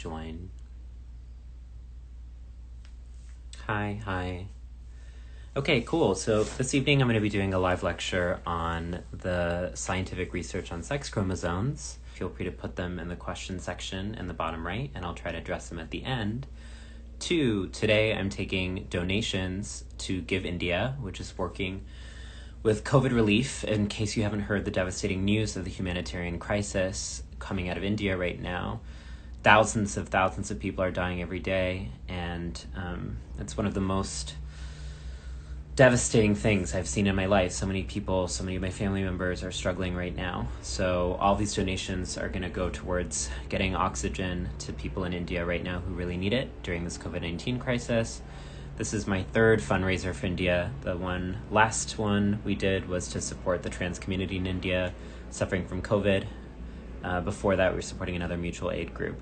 Join. Hi. Okay, cool. So this evening I'm going to be doing a live lecture on the scientific research on sex chromosomes. Feel free to put them in the question section in the bottom right, and I'll try to address them at the end. Today I'm taking donations to Give India, which is working with COVID relief. In case you haven't heard the devastating news of the humanitarian crisis coming out of India right now, thousands of people are dying every day, and it's one of the most devastating things I've seen in my life. So many people, so many of my family members are struggling right now. So all these donations are going to go towards getting oxygen to people in India right now who really need it during this COVID-19 crisis. This is my third fundraiser for India. The last one we did was to support the trans community in India suffering from COVID. Before that, we were supporting another mutual aid group.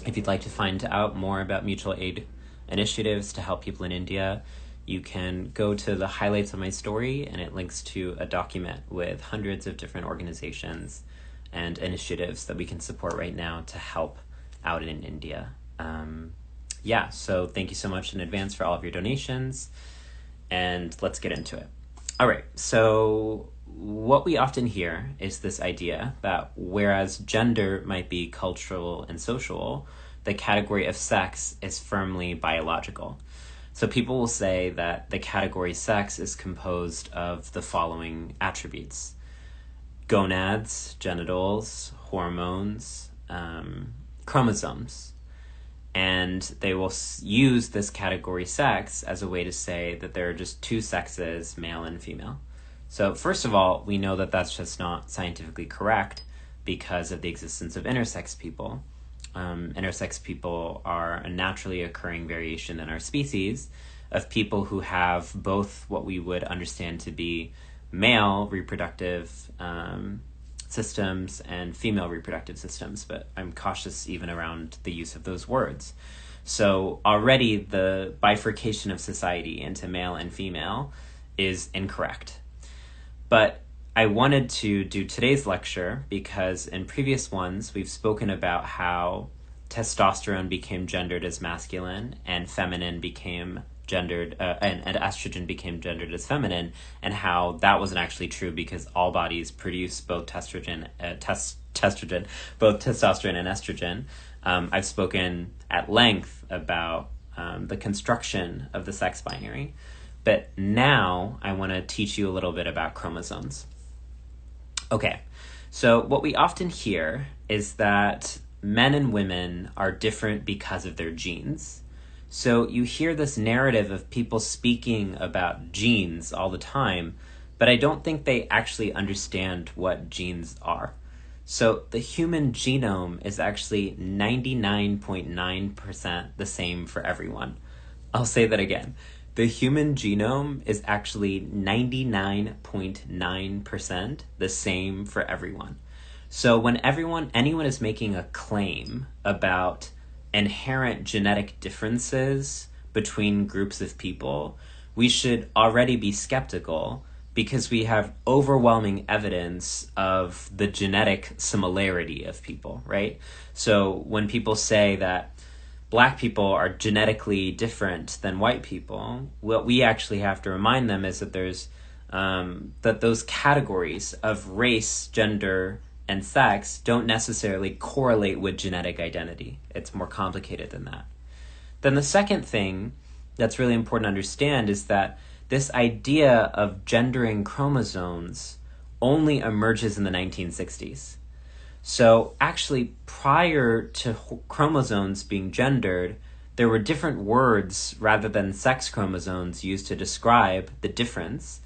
If you'd like to find out more about mutual aid initiatives to help people in India, you can go to the highlights of my story, and it links to a document with hundreds of different organizations and initiatives that we can support right now to help out in India. So thank you so much in advance for all of your donations, and let's get into it. All right, so what we often hear is this idea that whereas gender might be cultural and social, the category of sex is firmly biological. So people will say that the category sex is composed of the following attributes: gonads, genitals, hormones, chromosomes. And they will use this category sex as a way to say that there are just two sexes, male and female. So first of all, we know that that's just not scientifically correct because of the existence of intersex people. Intersex people are a naturally occurring variation in our species of people who have both what we would understand to be male reproductive systems and female reproductive systems, but I'm cautious even around the use of those words. So already the bifurcation of society into male and female is incorrect. But I wanted to do today's lecture because in previous ones, we've spoken about how testosterone became gendered as masculine and feminine became gendered, and estrogen became gendered as feminine, and how that wasn't actually true because all bodies produce both testosterone and estrogen. I've spoken at length about the construction of the sex binary, but now I want to teach you a little bit about chromosomes. Okay, so what we often hear is that men and women are different because of their genes. So you hear this narrative of people speaking about genes all the time, but I don't think they actually understand what genes are. So the human genome is actually 99.9% the same for everyone. I'll say that again. The human genome is actually 99.9% the same for everyone. So when anyone is making a claim about inherent genetic differences between groups of people, we should already be skeptical because we have overwhelming evidence of the genetic similarity of people, right? So when people say that Black people are genetically different than white people, what we actually have to remind them is that there's that those categories of race, gender, and sex don't necessarily correlate with genetic identity. It's more complicated than that. Then the second thing that's really important to understand is that this idea of gendering chromosomes only emerges in the 1960s. So actually, prior to chromosomes being gendered, there were different words rather than sex chromosomes used to describe the difference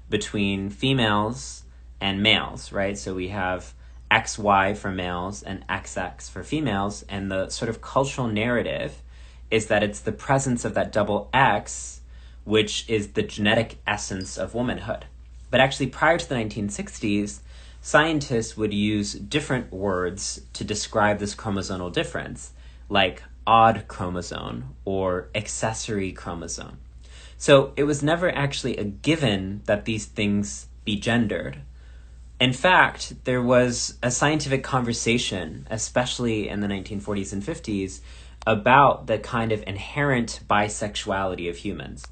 between females and males, right? So we have XY for males and XX for females, and the sort of cultural narrative is that it's the presence of that double X which is the genetic essence of womanhood. But actually, prior to the 1960s, scientists would use different words to describe this chromosomal difference, like odd chromosome or accessory chromosome. So it was never actually a given that these things be gendered. In fact, there was a scientific conversation, especially in the 1940s and 50s, about the kind of inherent bisexuality of humans.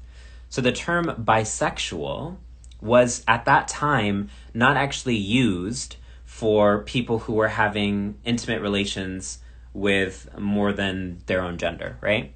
So the term bisexual was at that time not actually used for people who were having intimate relations with more than their own gender, right?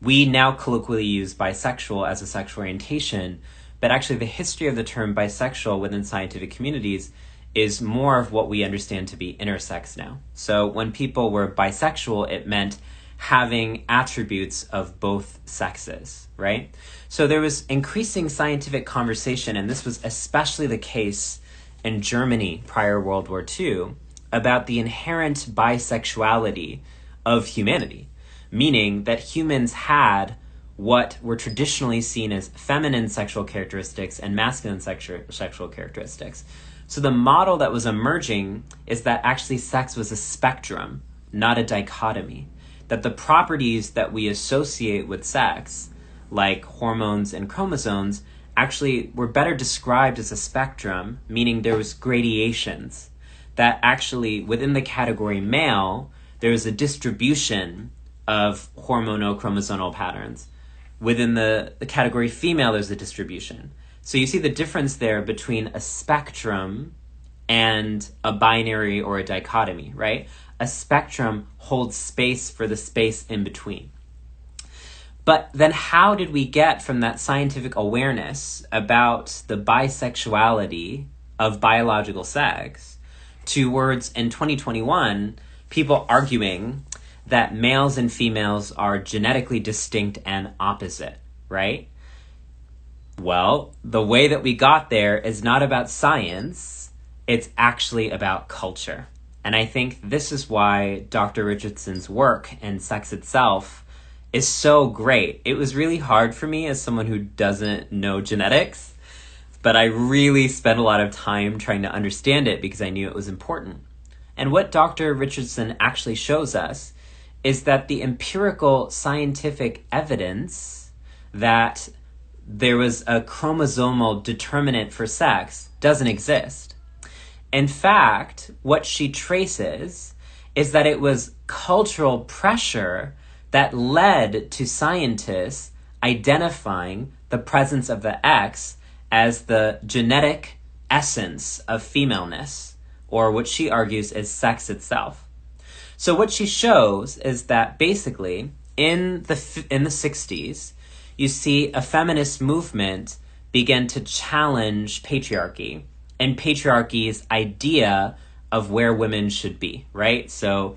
We now colloquially use bisexual as a sexual orientation, but actually the history of the term bisexual within scientific communities is more of what we understand to be intersex now. So when people were bisexual, it meant having attributes of both sexes, right? So there was increasing scientific conversation, and this was especially the case in Germany prior World War II, about the inherent bisexuality of humanity, meaning that humans had what were traditionally seen as feminine sexual characteristics and masculine sexual characteristics. So the model that was emerging is that actually sex was a spectrum, not a dichotomy. That the properties that we associate with sex, like hormones and chromosomes, actually were better described as a spectrum, meaning there was gradations. That actually within the category male, there was a distribution of hormono-chromosomal patterns. Within the category female, there's a distribution. So you see the difference there between a spectrum and a binary or a dichotomy, right? A spectrum holds space for the space in between. But then how did we get from that scientific awareness about the bisexuality of biological sex towards, in 2021, people arguing that males and females are genetically distinct and opposite, right? Well, the way that we got there is not about science, it's actually about culture. And I think this is why Dr. Richardson's work and Sex Itself is so great. It was really hard for me as someone who doesn't know genetics, but I really spent a lot of time trying to understand it because I knew it was important. And what Dr. Richardson actually shows us is that the empirical scientific evidence that there was a chromosomal determinant for sex doesn't exist. In fact, what she traces is that it was cultural pressure that led to scientists identifying the presence of the X as the genetic essence of femaleness, or what she argues is sex itself. So what she shows is that basically in the 60s, you see a feminist movement begin to challenge patriarchy and patriarchy's idea of where women should be, right? So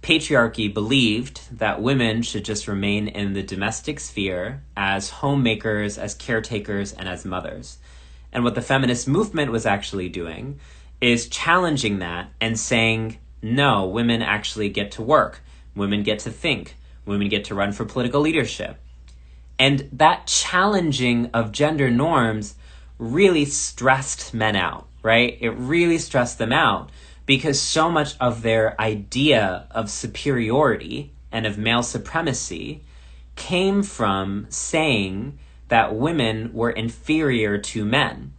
patriarchy believed that women should just remain in the domestic sphere as homemakers, as caretakers, and as mothers. And what the feminist movement was actually doing is challenging that and saying, no, women actually get to work, women get to think, women get to run for political leadership. And that challenging of gender norms really stressed men out, right? It really stressed them out because so much of their idea of superiority and of male supremacy came from saying that women were inferior to men.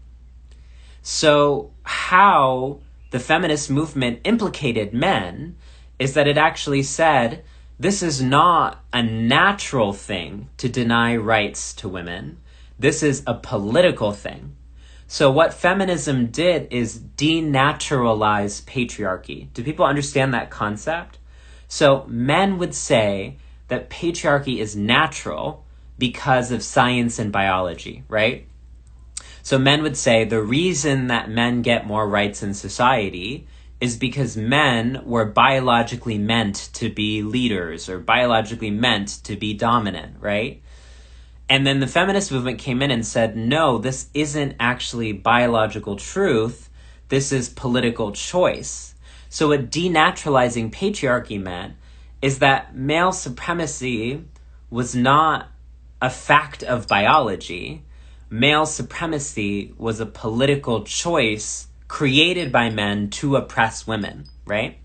So how the feminist movement implicated men is that it actually said, this is not a natural thing to deny rights to women. This is a political thing. So what feminism did is denaturalize patriarchy. Do people understand that concept? So men would say that patriarchy is natural because of science and biology, right? So men would say the reason that men get more rights in society is because men were biologically meant to be leaders or biologically meant to be dominant, right? And then the feminist movement came in and said, no, this isn't actually biological truth. This is political choice. So what denaturalizing patriarchy meant is that male supremacy was not a fact of biology. Male supremacy was a political choice created by men to oppress women, right?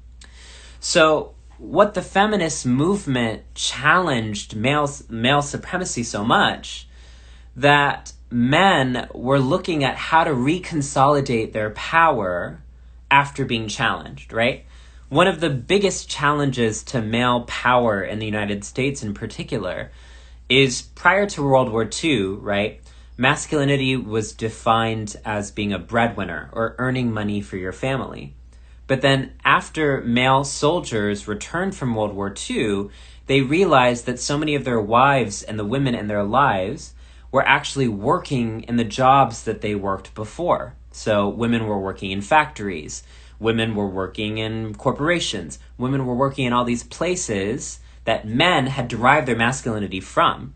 So what the feminist movement challenged male supremacy so much that men were looking at how to reconsolidate their power after being challenged, right? One of the biggest challenges to male power in the United States in particular is prior to World War II, right? Masculinity was defined as being a breadwinner or earning money for your family. But then after male soldiers returned from World War II, they realized that so many of their wives and the women in their lives were actually working in the jobs that they worked before. So women were working in factories, women were working in corporations, women were working in all these places that men had derived their masculinity from.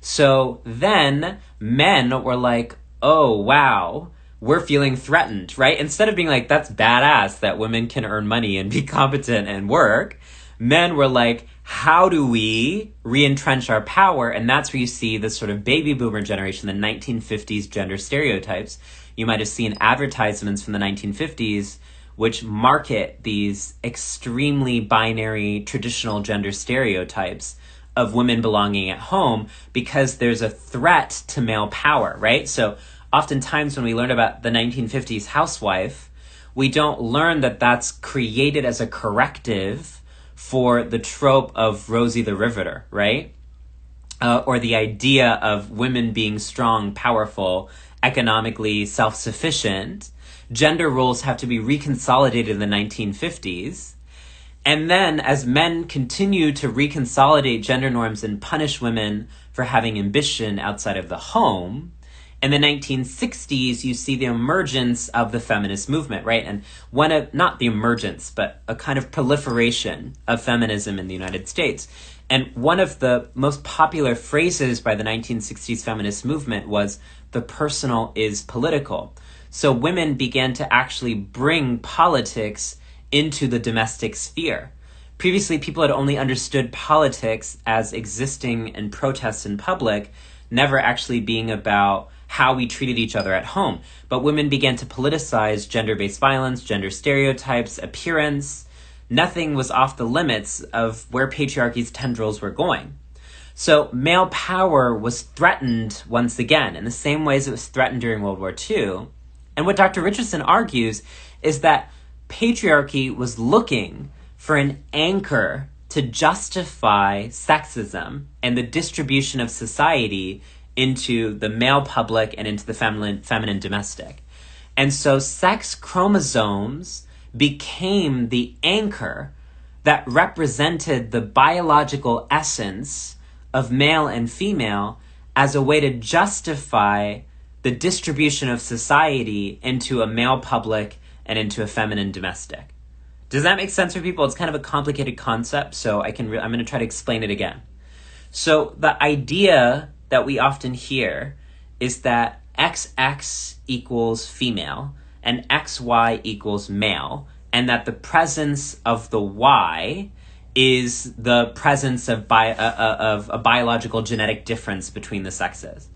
So then men were like, oh, wow, we're feeling threatened, right? Instead of being like, that's badass that women can earn money and be competent and work, men were like, how do we re-entrench our power? And that's where you see this sort of baby boomer generation, the 1950s gender stereotypes. You might have seen advertisements from the 1950s which market these extremely binary traditional gender stereotypes of women belonging at home because there's a threat to male power, right? So oftentimes when we learn about the 1950s housewife, we don't learn that that's created as a corrective for the trope of Rosie the Riveter, right? Or the idea of women being strong, powerful, economically self-sufficient. Gender roles have to be reconsolidated in the 1950s. And then as men continue to reconsolidate gender norms and punish women for having ambition outside of the home, in the 1960s, you see the emergence of the feminist movement, right? And not the emergence, but a kind of proliferation of feminism in the United States. And one of the most popular phrases by the 1960s feminist movement was, the personal is political. So women began to actually bring politics into the domestic sphere. Previously, people had only understood politics as existing in protests in public, never actually being about how we treated each other at home. But women began to politicize gender-based violence, gender stereotypes, appearance. Nothing was off the limits of where patriarchy's tendrils were going. So male power was threatened once again, in the same ways it was threatened during World War II. And what Dr. Richardson argues is that patriarchy was looking for an anchor to justify sexism and the distribution of society into the male public and into the feminine domestic. And so sex chromosomes became the anchor that represented the biological essence of male and female as a way to justify the distribution of society into a male public and into a feminine domestic. Does that make sense for people? It's kind of a complicated concept, so I'm going to try to explain it again. So the idea that we often hear is that XX equals female and XY equals male, and that the presence of the Y is the presence of a biological genetic difference between the sexes.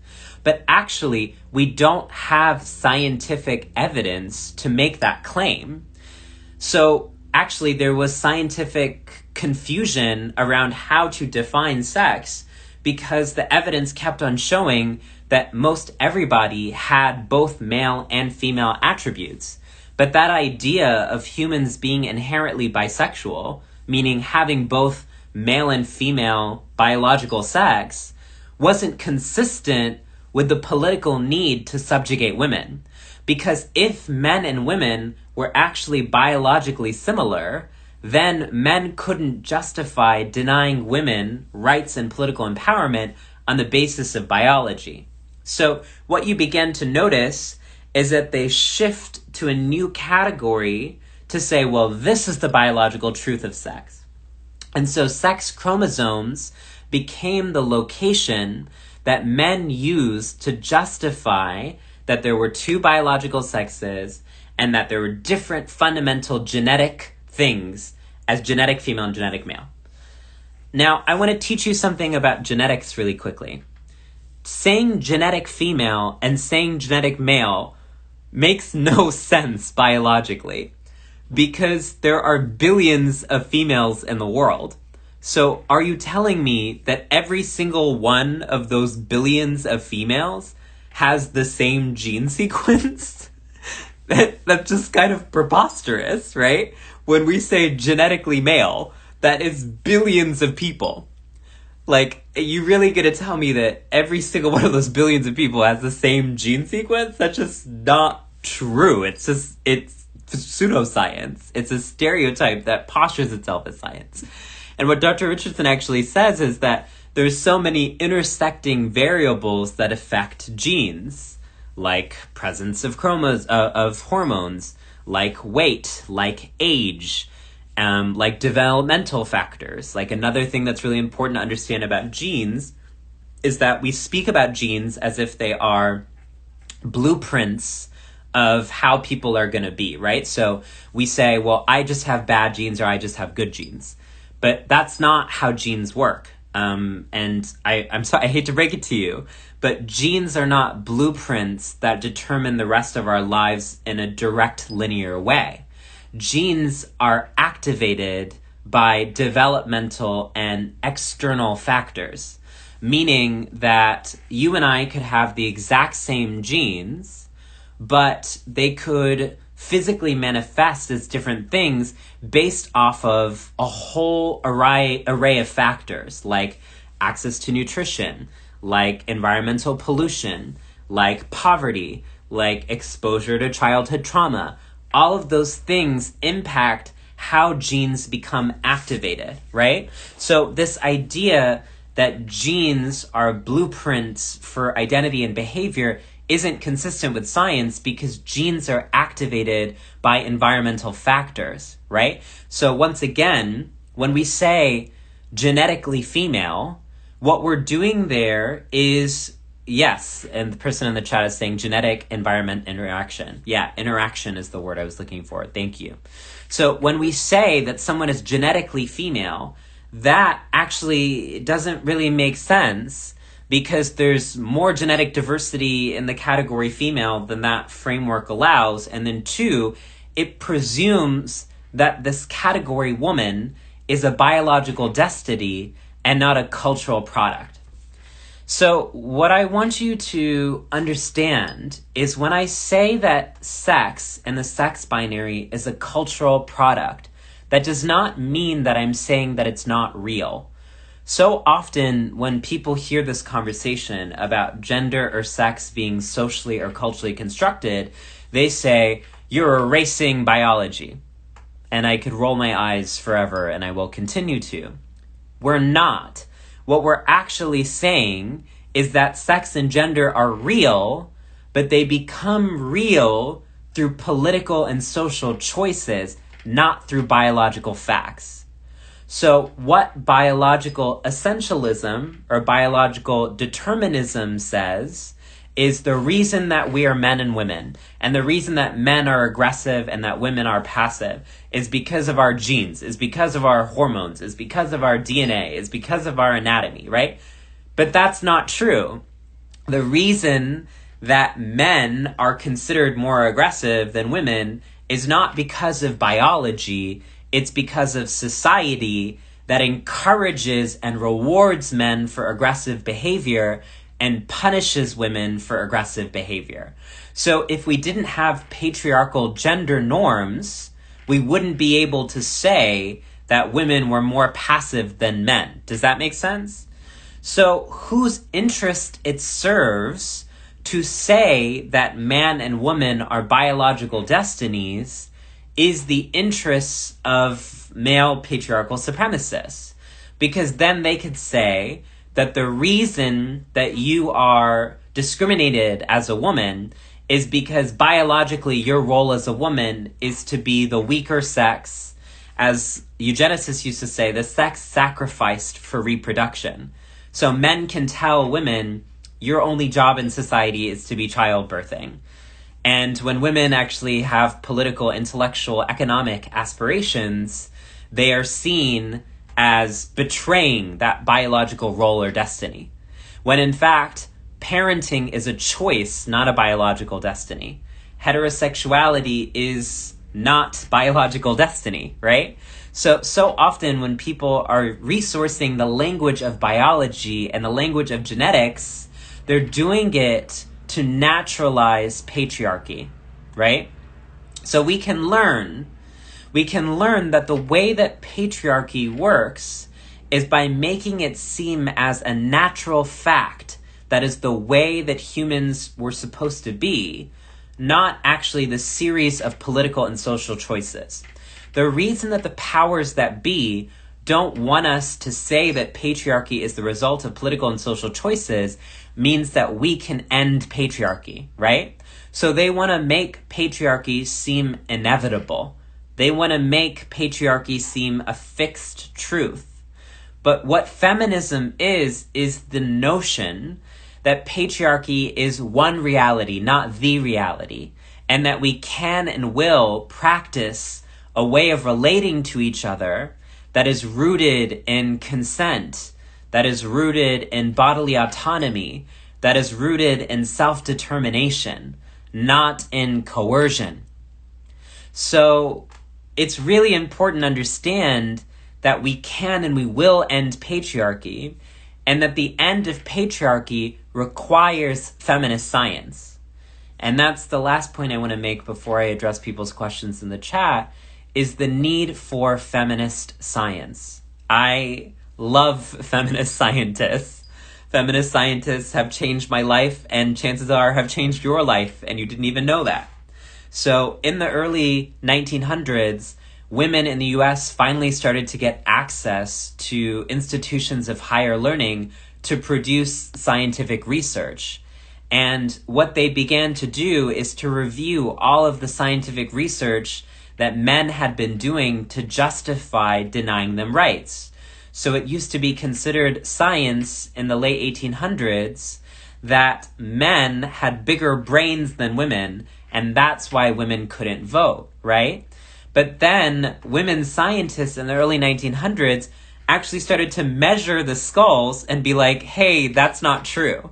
But actually, we don't have scientific evidence to make that claim. So actually, there was scientific confusion around how to define sex because the evidence kept on showing that most everybody had both male and female attributes. But that idea of humans being inherently bisexual, meaning having both male and female biological sex, wasn't consistent with the political need to subjugate women. Because if men and women were actually biologically similar, then men couldn't justify denying women rights and political empowerment on the basis of biology. So what you begin to notice is that they shift to a new category to say, well, this is the biological truth of sex. And so sex chromosomes became the location that men used to justify that there were two biological sexes and that there were different fundamental genetic things as genetic female and genetic male. Now, I want to teach you something about genetics really quickly. Saying genetic female and saying genetic male makes no sense biologically because there are billions of females in the world. So are you telling me that every single one of those billions of females has the same gene sequence? That's just kind of preposterous, right? When we say genetically male, that is billions of people. Like, are you really gonna tell me that every single one of those billions of people has the same gene sequence? That's just not true. It's pseudoscience. It's a stereotype that postures itself as science. And what Dr. Richardson actually says is that there's so many intersecting variables that affect genes, like presence of of hormones, like weight, like age, like developmental factors. Like, another thing that's really important to understand about genes is that we speak about genes as if they are blueprints of how people are going to be, right? So we say, well, I just have bad genes or I just have good genes. But that's not how genes work. And I'm sorry, I hate to break it to you, but genes are not blueprints that determine the rest of our lives in a direct linear way. Genes are activated by developmental and external factors, meaning that you and I could have the exact same genes, but they could physically manifest as different things based off of a whole array of factors, like access to nutrition, like environmental pollution, like poverty, like exposure to childhood trauma. All of those things impact how genes become activated, right? So this idea that genes are blueprints for identity and behavior isn't consistent with science, because genes are activated by environmental factors, right? So once again, when we say genetically female, what we're doing there is, yes, and the person in the chat is saying genetic environment interaction. Yeah, interaction is the word I was looking for. Thank you. So when we say that someone is genetically female, that actually doesn't really make sense, because there's more genetic diversity in the category female than that framework allows. And then two, it presumes that this category woman is a biological destiny and not a cultural product. So what I want you to understand is, when I say that sex and the sex binary is a cultural product, that does not mean that I'm saying that it's not real. So often when people hear this conversation about gender or sex being socially or culturally constructed, they say, you're erasing biology. And I could roll my eyes forever, and I will continue to. We're not. What we're actually saying is that sex and gender are real, but they become real through political and social choices, not through biological facts. So what biological essentialism or biological determinism says is the reason that we are men and women, and the reason that men are aggressive and that women are passive, is because of our genes, is because of our hormones, is because of our DNA, is because of our anatomy, right? But that's not true. The reason that men are considered more aggressive than women is not because of biology. It's because of society that encourages and rewards men for aggressive behavior and punishes women for aggressive behavior. So if we didn't have patriarchal gender norms, we wouldn't be able to say that women were more passive than men. Does that make sense? So whose interest it serves to say that man and woman are biological destinies is the interests of male patriarchal supremacists. Because then they could say that the reason that you are discriminated as a woman is because biologically your role as a woman is to be the weaker sex, as eugenicists used to say, the sex sacrificed for reproduction. So men can tell women, your only job in society is to be childbirthing. And when women actually have political, intellectual, economic aspirations, they are seen as betraying that biological role or destiny. When in fact, parenting is a choice, not a biological destiny. Heterosexuality is not biological destiny, right? So often when people are resourcing the language of biology and the language of genetics, they're doing it to naturalize patriarchy, right? So we can learn that the way that patriarchy works is by making it seem as a natural fact that is the way that humans were supposed to be, not actually the series of political and social choices. The reason that the powers that be don't want us to say that patriarchy is the result of political and social choices means that we can end patriarchy, right? So they want to make patriarchy seem inevitable. They want to make patriarchy seem a fixed truth. But what feminism is the notion that patriarchy is one reality, not the reality, and that we can and will practice a way of relating to each other that is rooted in consent, that is rooted in bodily autonomy, that is rooted in self-determination, not in coercion. So it's really important to understand that we can and we will end patriarchy, and that the end of patriarchy requires feminist science. And that's the last point I want to make before I address people's questions in the chat, is the need for feminist science. I love feminist scientists. Feminist scientists have changed my life, and chances are have changed your life, and you didn't even know that. So in the early 1900s, women in the US finally started to get access to institutions of higher learning to produce scientific research. And what they began to do is to review all of the scientific research that men had been doing to justify denying them rights. So it used to be considered science in the late 1800s that men had bigger brains than women, and that's why women couldn't vote, right? But then women scientists in the early 1900s actually started to measure the skulls and be like, hey, that's not true.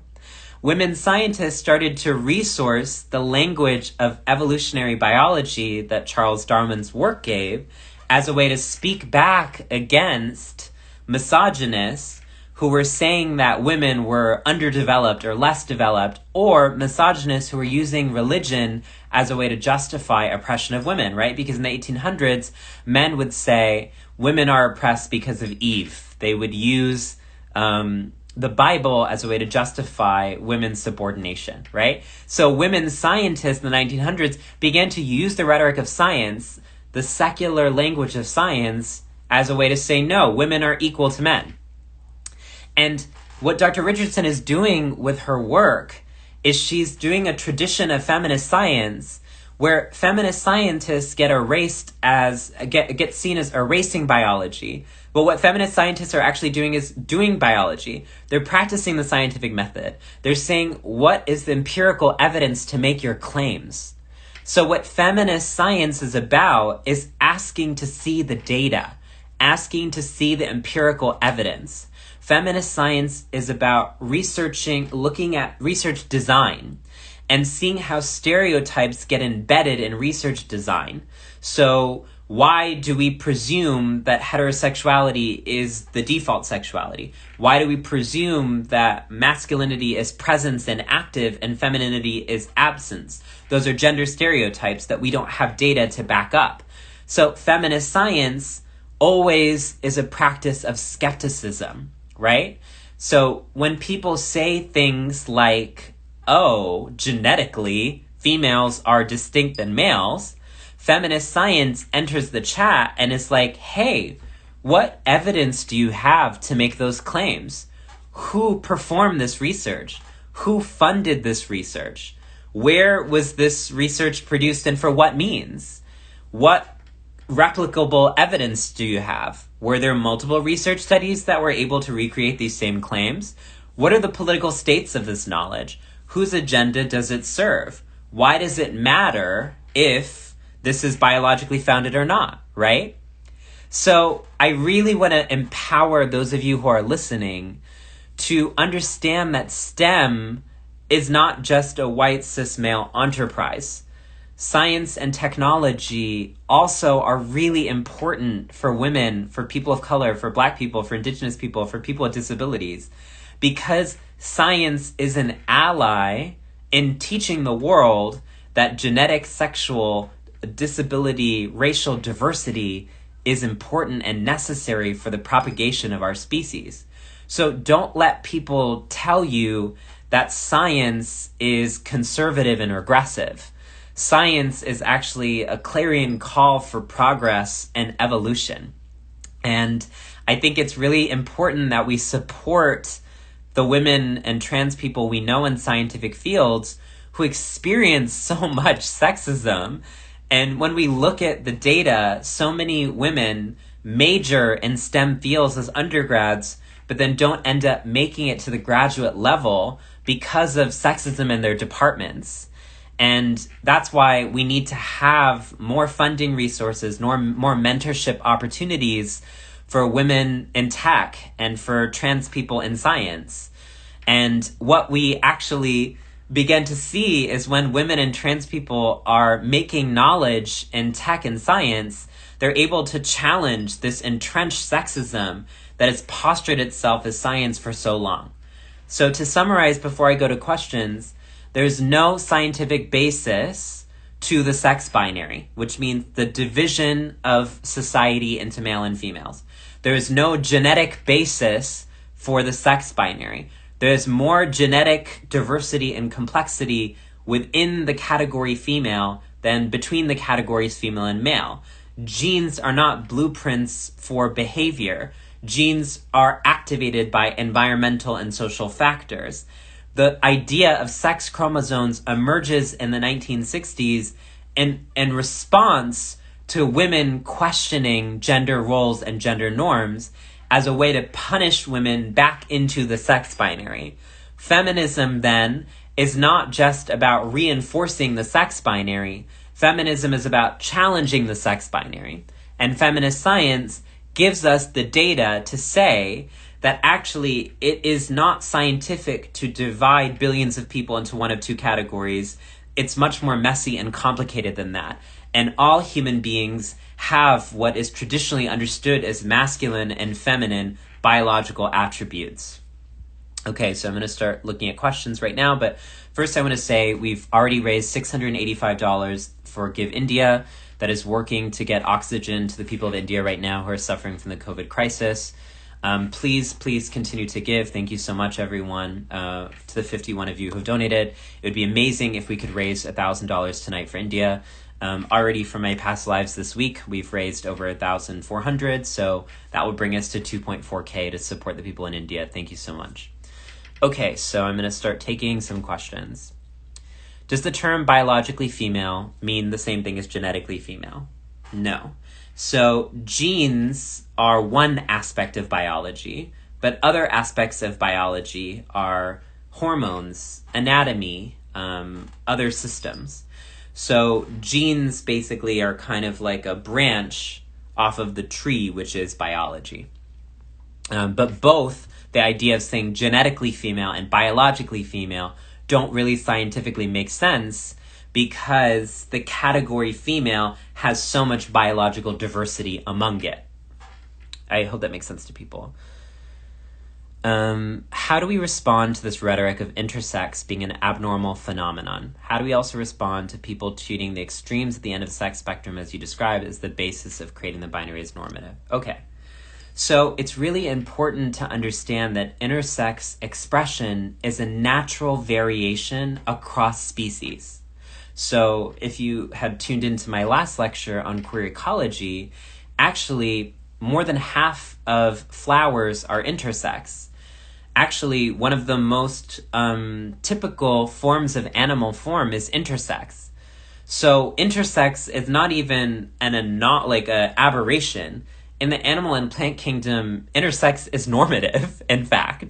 Women scientists started to resource the language of evolutionary biology that Charles Darwin's work gave as a way to speak back against misogynists who were saying that women were underdeveloped or less developed, or misogynists who were using religion as a way to justify oppression of women, right? Because in the 1800s, men would say women are oppressed because of Eve. They would use the Bible as a way to justify women's subordination, right? So women scientists in the 1900s began to use the rhetoric of science, the secular language of science, as a way to say, no, women are equal to men. And what Dr. Richardson is doing with her work is she's doing a tradition of feminist science where feminist scientists get seen as erasing biology. But what feminist scientists are actually doing is doing biology. They're practicing the scientific method. They're saying, what is the empirical evidence to make your claims? So what feminist science is about is asking to see the data, asking to see the empirical evidence. Feminist science is about looking at research design and seeing how stereotypes get embedded in research design. So why do we presume that heterosexuality is the default sexuality? Why do we presume that masculinity is presence and active and femininity is absence? Those are gender stereotypes that we don't have data to back up. So feminist science always is a practice of skepticism, right? So when people say things like, oh, genetically, females are distinct than males, feminist science enters the chat and is like, hey, what evidence do you have to make those claims? Who performed this research? Who funded this research? Where was this research produced and for what means? What replicable evidence do you have? Were there multiple research studies that were able to recreate these same claims? What are the political states of this knowledge? Whose agenda does it serve? Why does it matter if this is biologically founded or not, right? So I really want to empower those of you who are listening to understand that STEM is not just a white cis male enterprise. Science and technology also are really important for women, for people of color, for Black people, for Indigenous people, for people with disabilities, because science is an ally in teaching the world that genetic sexual disability, racial diversity is important and necessary for the propagation of our species. So don't let people tell you that science is conservative and regressive. Science is actually a clarion call for progress and evolution. And I think it's really important that we support the women and trans people we know in scientific fields who experience so much sexism. And when we look at the data, so many women major in STEM fields as undergrads, but then don't end up making it to the graduate level because of sexism in their departments. And that's why we need to have more funding resources, more mentorship opportunities for women in tech and for trans people in science. And what we actually begin to see is when women and trans people are making knowledge in tech and science, they're able to challenge this entrenched sexism that has postured itself as science for so long. So to summarize before I go to questions, there's no scientific basis to the sex binary, which means the division of society into male and females. There is no genetic basis for the sex binary. There's more genetic diversity and complexity within the category female than between the categories female and male. Genes are not blueprints for behavior. Genes are activated by environmental and social factors. The idea of sex chromosomes emerges in the 1960s in response to women questioning gender roles and gender norms as a way to punish women back into the sex binary. Feminism, then, is not just about reinforcing the sex binary. Feminism is about challenging the sex binary. And feminist science gives us the data to say that actually it is not scientific to divide billions of people into one of two categories. It's much more messy and complicated than that. And all human beings have what is traditionally understood as masculine and feminine biological attributes. Okay, so I'm going to start looking at questions right now, but first I want to say we've already raised $685 for Give India, that is working to get oxygen to the people of India right now who are suffering from the COVID crisis. Please continue to give. Thank you so much, everyone, to the 51 of you who have donated. It would be amazing if we could raise $1,000 tonight for India. Already from my past lives this week, we've raised over 1,400, so that will bring us to 2.4K to support the people in India. Thank you so much. Okay, so I'm going to start taking some questions. Does the term biologically female mean the same thing as genetically female? No. So genes are one aspect of biology, but other aspects of biology are hormones, anatomy, other systems. So genes basically are kind of like a branch off of the tree, which is biology. But both the idea of saying genetically female and biologically female don't really scientifically make sense because the category female has so much biological diversity among it. I hope that makes sense to people. How do we respond to this rhetoric of intersex being an abnormal phenomenon? How do we also respond to people treating the extremes at the end of the sex spectrum, as you described, as the basis of creating the binary as normative? Okay. So it's really important to understand that intersex expression is a natural variation across species. So if you had tuned into my last lecture on queer ecology, actually more than half of flowers are intersex. Actually, one of the most typical forms of animal form is intersex. So intersex is not even an aberration. In the animal and plant kingdom, intersex is normative, in fact.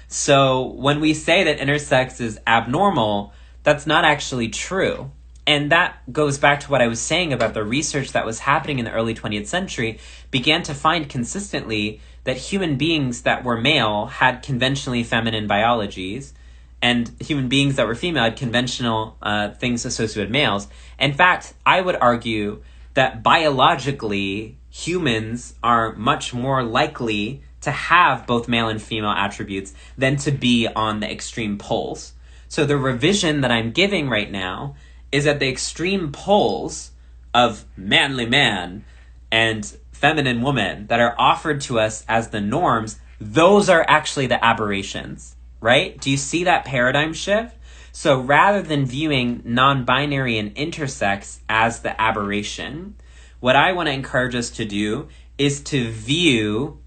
So when we say that intersex is abnormal, that's not actually true. And that goes back to what I was saying about the research that was happening in the early 20th century began to find consistently that human beings that were male had conventionally feminine biologies, and human beings that were female had conventional things associated with males. In fact, I would argue that biologically, humans are much more likely to have both male and female attributes than to be on the extreme poles. So the revision that I'm giving right now is that the extreme poles of manly man and feminine woman that are offered to us as the norms, those are actually the aberrations, right? Do you see that paradigm shift? So rather than viewing non-binary and intersex as the aberration, what I want to encourage us to do is to view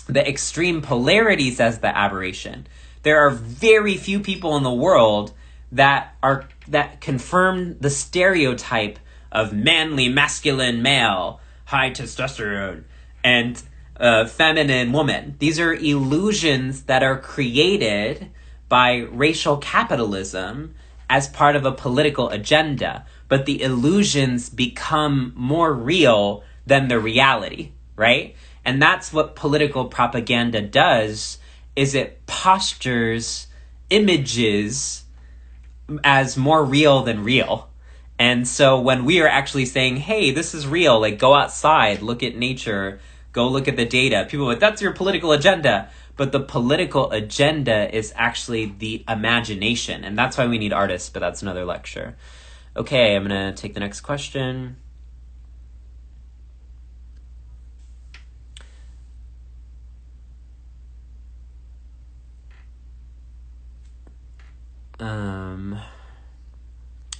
the extreme polarities as the aberration. There are very few people in the world that confirm the stereotype of manly, masculine male, high testosterone, and feminine woman. These are illusions that are created by racial capitalism as part of a political agenda. But the illusions become more real than the reality, right? And that's what political propaganda does, is it postures images as more real than real. And so when we are actually saying, hey, this is real, like go outside, look at nature, go look at the data, people are like, that's your political agenda. But the political agenda is actually the imagination. And that's why we need artists, but that's another lecture. Okay, I'm going to take the next question.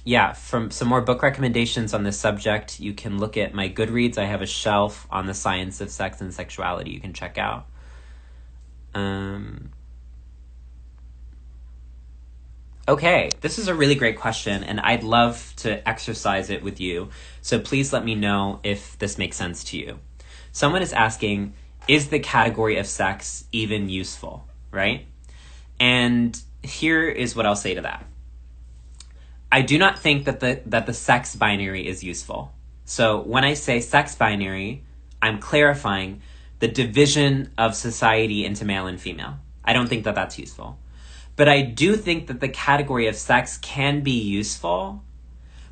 Yeah, from some more book recommendations on this subject, you can look at my Goodreads. I have a shelf on the science of sex and sexuality you can check out. Okay, this is a really great question, and I'd love to exercise it with you. So please let me know if this makes sense to you. Someone is asking, is the category of sex even useful, right? And here is what I'll say to that. I do not think that the sex binary is useful. So when I say sex binary, I'm clarifying the division of society into male and female. I don't think that that's useful. But I do think that the category of sex can be useful.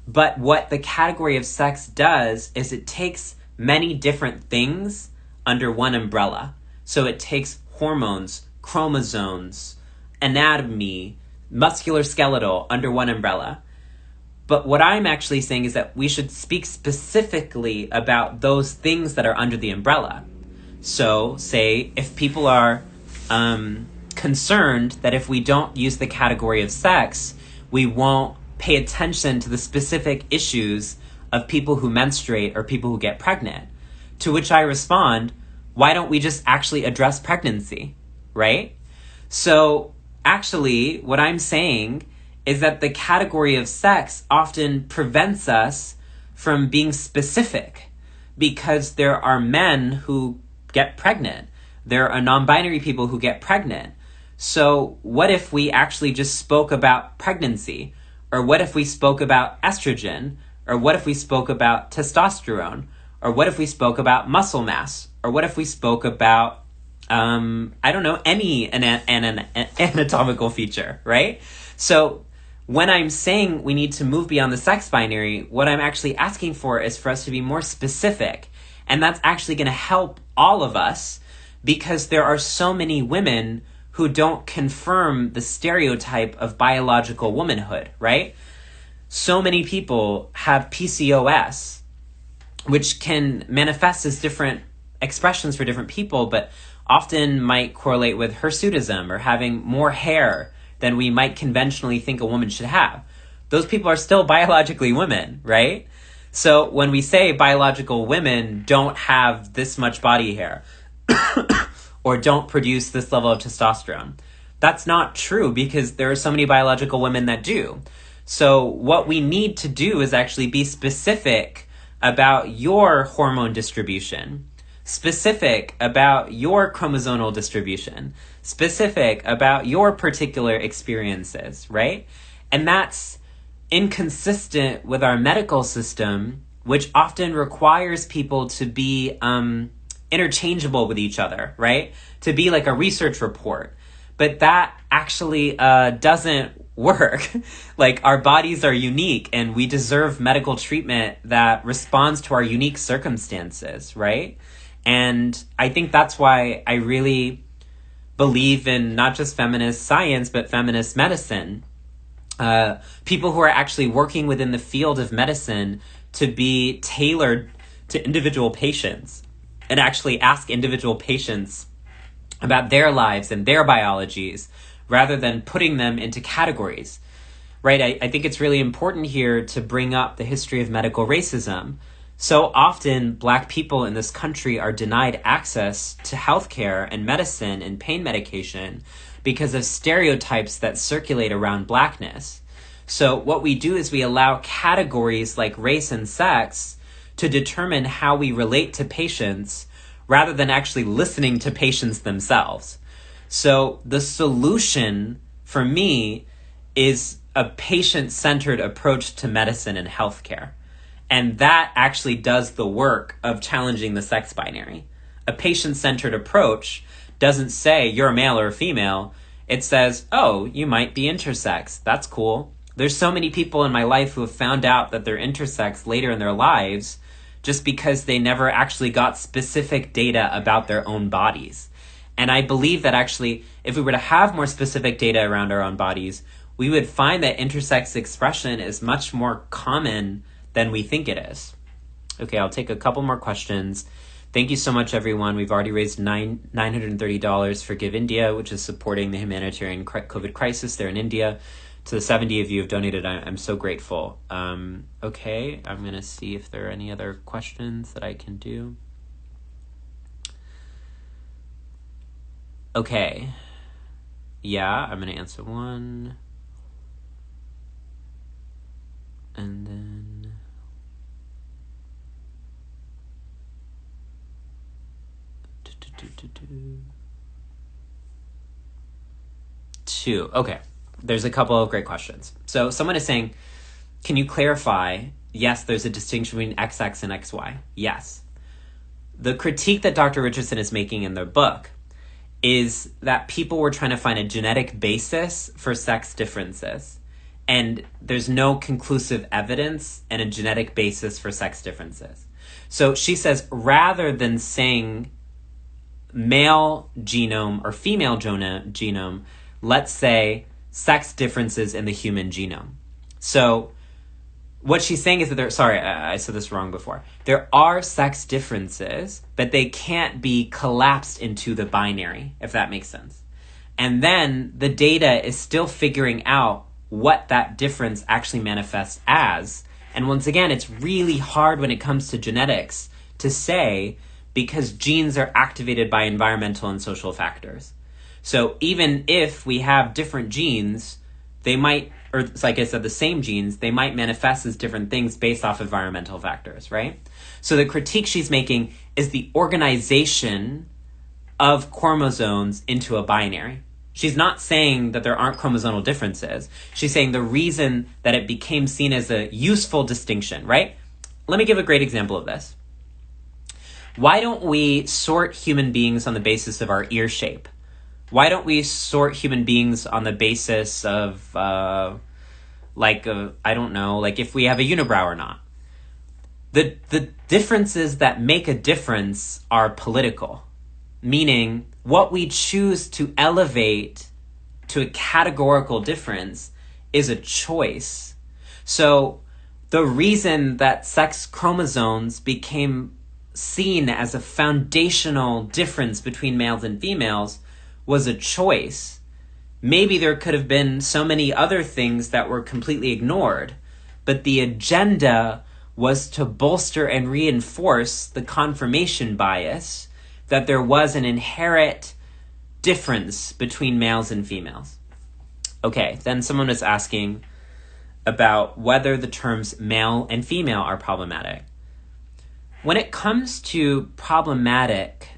But what the category of sex does is it takes many different things under one umbrella. So it takes hormones, chromosomes, anatomy, musculoskeletal under one umbrella. But what I'm actually saying is that we should speak specifically about those things that are under the umbrella. So, say, if people are concerned that if we don't use the category of sex, we won't pay attention to the specific issues of people who menstruate or people who get pregnant, to which I respond, why don't we just actually address pregnancy, right? So, actually, what I'm saying is that the category of sex often prevents us from being specific, because there are men who get pregnant. There are non-binary people who get pregnant. So what if we actually just spoke about pregnancy? Or what if we spoke about estrogen? Or what if we spoke about testosterone? Or what if we spoke about muscle mass? Or what if we spoke about, any anatomical feature, right? So when I'm saying we need to move beyond the sex binary, what I'm actually asking for is for us to be more specific. And that's actually going to help all of us, because there are so many women who don't confirm the stereotype of biological womanhood, right? So many people have PCOS, which can manifest as different expressions for different people, but often might correlate with hirsutism or having more hair than we might conventionally think a woman should have. Those people are still biologically women, right? So when we say biological women don't have this much body hair or don't produce this level of testosterone, that's not true, because there are so many biological women that do. So what we need to do is actually be specific about your hormone distribution, specific about your chromosomal distribution, specific about your particular experiences, right? And that's inconsistent with our medical system, which often requires people to be interchangeable with each other, right? To be like a research report. But that actually doesn't work. Like, our bodies are unique and we deserve medical treatment that responds to our unique circumstances, right? And I think that's why I really believe in not just feminist science, but feminist medicine. People who are actually working within the field of medicine to be tailored to individual patients and actually ask individual patients about their lives and their biologies rather than putting them into categories, right? I think it's really important here to bring up the history of medical racism. So often, Black people in this country are denied access to healthcare and medicine and pain medication because of stereotypes that circulate around Blackness. So what we do is we allow categories like race and sex to determine how we relate to patients rather than actually listening to patients themselves. So the solution for me is a patient-centered approach to medicine and healthcare. And that actually does the work of challenging the sex binary. A patient-centered approach doesn't say you're a male or a female. It says, oh, you might be intersex. That's cool. There's so many people in my life who have found out that they're intersex later in their lives just because they never actually got specific data about their own bodies. And I believe that actually, if we were to have more specific data around our own bodies, we would find that intersex expression is much more common than we think it is. Okay, I'll take a couple more questions. Thank you so much, everyone. We've already raised $930 for Give India, which is supporting the humanitarian COVID crisis there in India. To the 70 of you who've donated, I'm so grateful. Okay, I'm going to see if there are any other questions that I can do. Okay. Yeah, I'm going to answer one. And then... Two. Okay. There's a couple of great questions. So someone is saying, can you clarify, yes, there's a distinction between XX and XY. Yes. The critique that Dr. Richardson is making in their book is that people were trying to find a genetic basis for sex differences. And there's no conclusive evidence and a genetic basis for sex differences. So she says, rather than saying male genome or female genome, let's say sex differences in the human genome. So what she's saying is that I said this wrong before. There are sex differences, but they can't be collapsed into the binary, if that makes sense. And then the data is still figuring out what that difference actually manifests as. And once again, it's really hard when it comes to genetics to say because genes are activated by environmental and social factors. So even if we have different genes, they might, or like I said, the same genes, they might manifest as different things based off environmental factors, right? So the critique she's making is the organization of chromosomes into a binary. She's not saying that there aren't chromosomal differences. She's saying the reason that it became seen as a useful distinction, right? Let me give a great example of this. Why don't we sort human beings on the basis of our ear shape? Why don't we sort human beings on the basis of, I don't know, like if we have a unibrow or not? The differences that make a difference are political, meaning what we choose to elevate to a categorical difference is a choice. So the reason that sex chromosomes became seen as a foundational difference between males and females was a choice. Maybe there could have been so many other things that were completely ignored, but the agenda was to bolster and reinforce the confirmation bias that there was an inherent difference between males and females. Okay, then someone was asking about whether the terms male and female are problematic. When it comes to problematic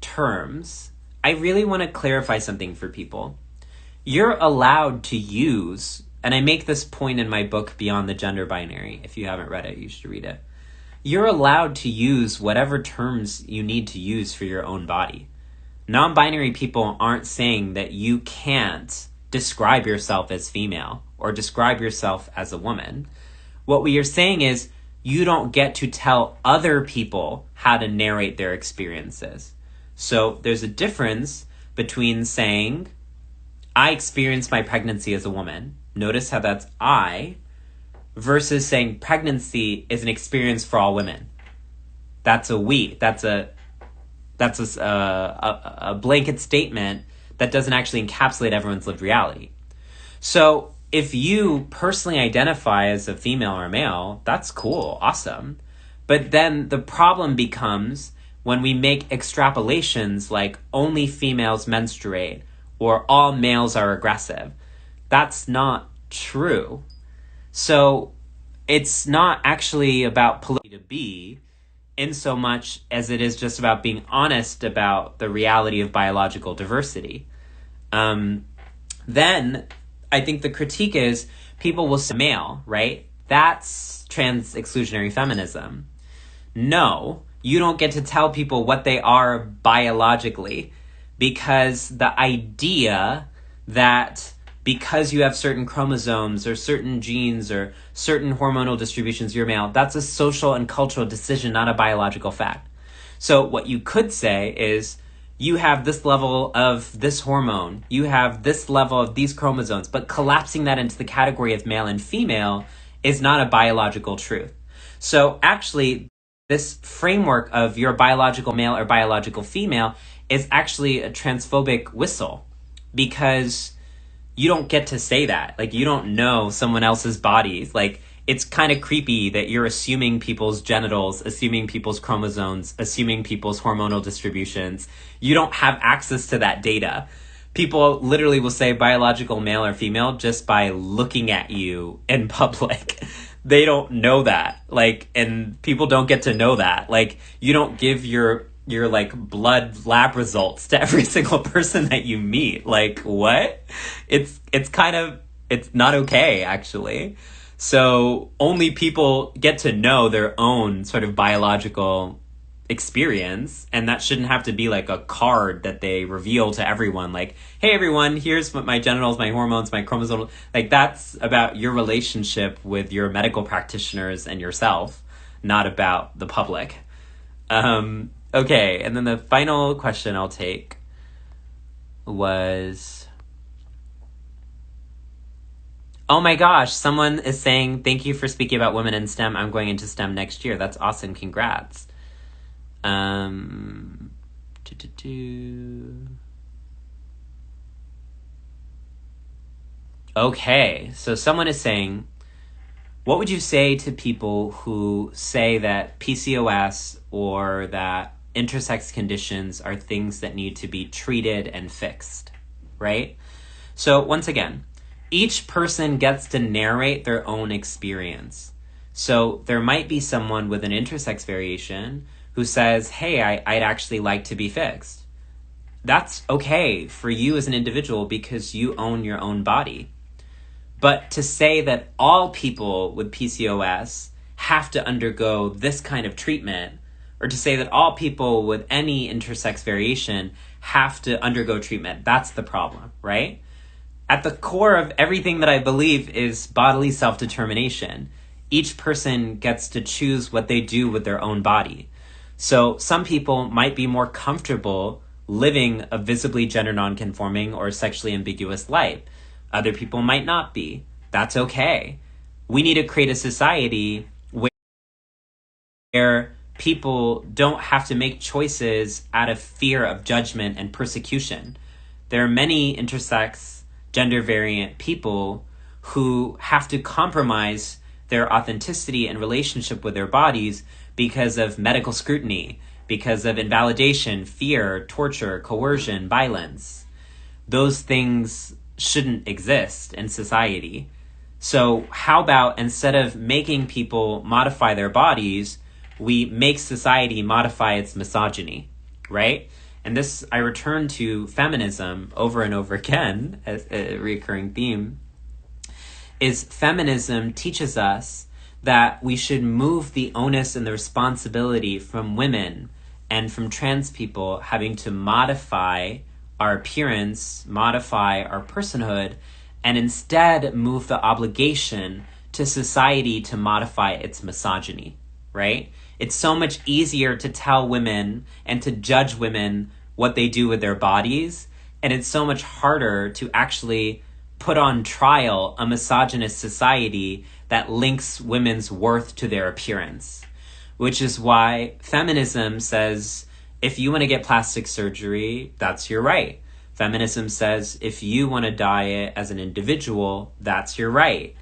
terms, I really want to clarify something for people. You're allowed to use, and I make this point in my book, Beyond the Gender Binary. If you haven't read it, you should read it. You're allowed to use whatever terms you need to use for your own body. Non-binary people aren't saying that you can't describe yourself as female or describe yourself as a woman. What we are saying is you don't get to tell other people how to narrate their experiences. So there's a difference between saying, I experienced my pregnancy as a woman. Notice how that's I, versus saying pregnancy is an experience for all women. That's a blanket statement that doesn't actually encapsulate everyone's lived reality. So if you personally identify as a female or a male, that's cool, awesome. But then the problem becomes when we make extrapolations like only females menstruate or all males are aggressive. That's not true. So it's not actually about polygamy to be, in so much as it is just about being honest about the reality of biological diversity. Then I think the critique is people will say male, right? That's trans exclusionary feminism. No, you don't get to tell people what they are biologically, because the idea that because you have certain chromosomes or certain genes or certain hormonal distributions, you're male, that's a social and cultural decision, not a biological fact. So what you could say is you have this level of this hormone, you have this level of these chromosomes, but collapsing that into the category of male and female is not a biological truth. So actually, this framework of your biological male or biological female is actually a transphobic whistle, because you don't get to say that. Like, you don't know someone else's bodies. Like, it's kind of creepy that you're assuming people's genitals, assuming people's chromosomes, assuming people's hormonal distributions. You don't have access to that data. People literally will say biological male or female just by looking at you in public. They don't know that. Like, and people don't get to know that. Like, you don't give your like blood lab results to every single person that you meet. Like, what? It's not okay, actually. So only people get to know their own sort of biological experience, and that shouldn't have to be like a card that they reveal to everyone. Like, hey everyone, here's what my genitals, my hormones, my chromosomes. Like, that's about your relationship with your medical practitioners and yourself, not about the public. Okay, and then the final question I'll take was, oh my gosh, someone is saying, thank you for speaking about women in STEM. I'm going into STEM next year. That's awesome. Congrats. Okay, so someone is saying, what would you say to people who say that PCOS or that intersex conditions are things that need to be treated and fixed, right? So once again, each person gets to narrate their own experience. So there might be someone with an intersex variation who says, hey, I'd actually like to be fixed. That's okay for you as an individual because you own your own body. But to say that all people with PCOS have to undergo this kind of treatment, or to say that all people with any intersex variation have to undergo treatment, that's the problem, right? At the core of everything that I believe is bodily self-determination. Each person gets to choose what they do with their own body. So some people might be more comfortable living a visibly gender nonconforming or sexually ambiguous life. Other people might not be. That's okay. We need to create a society where people don't have to make choices out of fear of judgment and persecution. There are many intersex, gender variant people who have to compromise their authenticity and relationship with their bodies because of medical scrutiny, because of invalidation, fear, torture, coercion, violence. Those things shouldn't exist in society. So how about, instead of making people modify their bodies, we make society modify its misogyny, right? And this, I return to feminism over and over again as a recurring theme, is feminism teaches us that we should move the onus and the responsibility from women and from trans people having to modify our appearance, modify our personhood, and instead move the obligation to society to modify its misogyny, right? It's so much easier to tell women and to judge women what they do with their bodies, and it's so much harder to actually put on trial a misogynist society that links women's worth to their appearance, which is why feminism says, if you want to get plastic surgery, that's your right. Feminism says, if you want to diet as an individual, that's your right.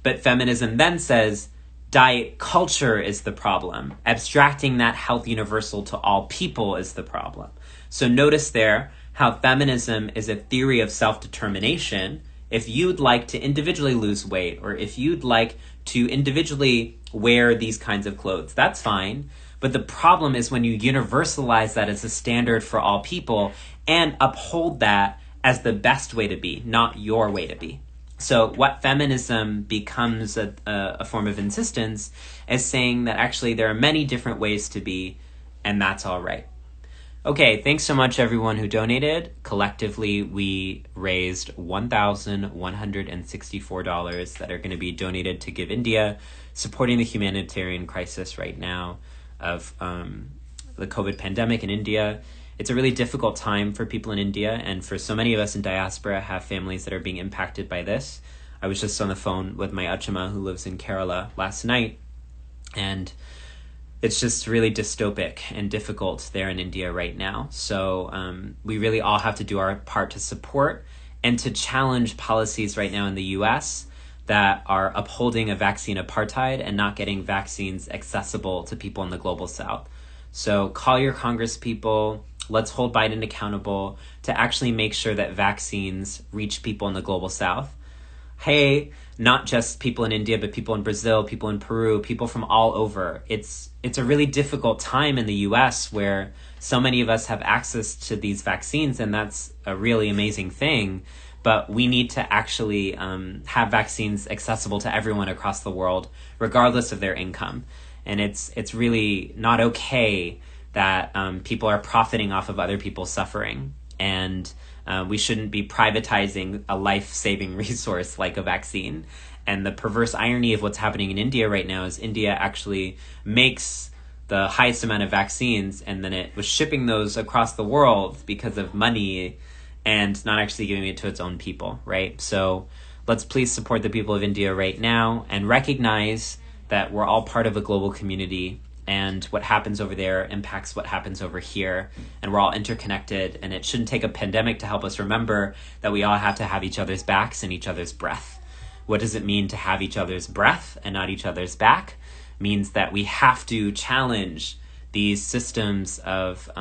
But feminism then says, diet culture is the problem. Abstracting that health universal to all people is the problem. So notice there how feminism is a theory of self-determination. If you'd like to individually lose weight, or if you'd like to individually wear these kinds of clothes, that's fine. But the problem is when you universalize that as a standard for all people and uphold that as the best way to be, not your way to be. So what feminism becomes a form of insistence is saying that actually there are many different ways to be, and that's all right. Okay, thanks so much everyone who donated. Collectively, we raised $1,164 that are going to be donated to Give India, supporting the humanitarian crisis right now of the COVID pandemic in India. It's a really difficult time for people in India, and for so many of us in diaspora have families that are being impacted by this. I was just on the phone with my Achama who lives in Kerala last night, and it's just really dystopic and difficult there in India right now. So we really all have to do our part to support and to challenge policies right now in the US that are upholding a vaccine apartheid and not getting vaccines accessible to people in the global south. So call your Congress people. Let's hold Biden accountable to actually make sure that vaccines reach people in the global south. Hey, not just people in India, but people in Brazil, people in Peru, people from all over. It's a really difficult time in the US where so many of us have access to these vaccines, and that's a really amazing thing. But we need to actually have vaccines accessible to everyone across the world, regardless of their income. And it's really not okay that people are profiting off of other people's suffering. And we shouldn't be privatizing a life-saving resource like a vaccine. And the perverse irony of what's happening in India right now is India actually makes the highest amount of vaccines, and then it was shipping those across the world because of money and not actually giving it to its own people, right? So let's please support the people of India right now and recognize that we're all part of a global community, and what happens over there impacts what happens over here, and we're all interconnected, and it shouldn't take a pandemic to help us remember that we all have to have each other's backs and each other's breath. What does it mean to have each other's breath and not each other's back? It means that we have to challenge these systems of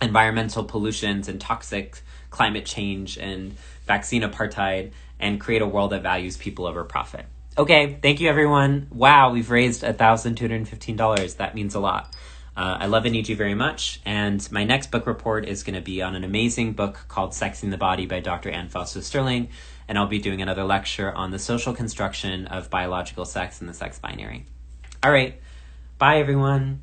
environmental pollutions and toxic climate change and vaccine apartheid and create a world that values people over profit. Okay, thank you everyone. Wow, we've raised $1,215. That means a lot. I love and need you very much. And my next book report is going to be on an amazing book called Sexing the Body by Dr. Ann Foster-Sterling. And I'll be doing another lecture on the social construction of biological sex and the sex binary. All right, bye everyone.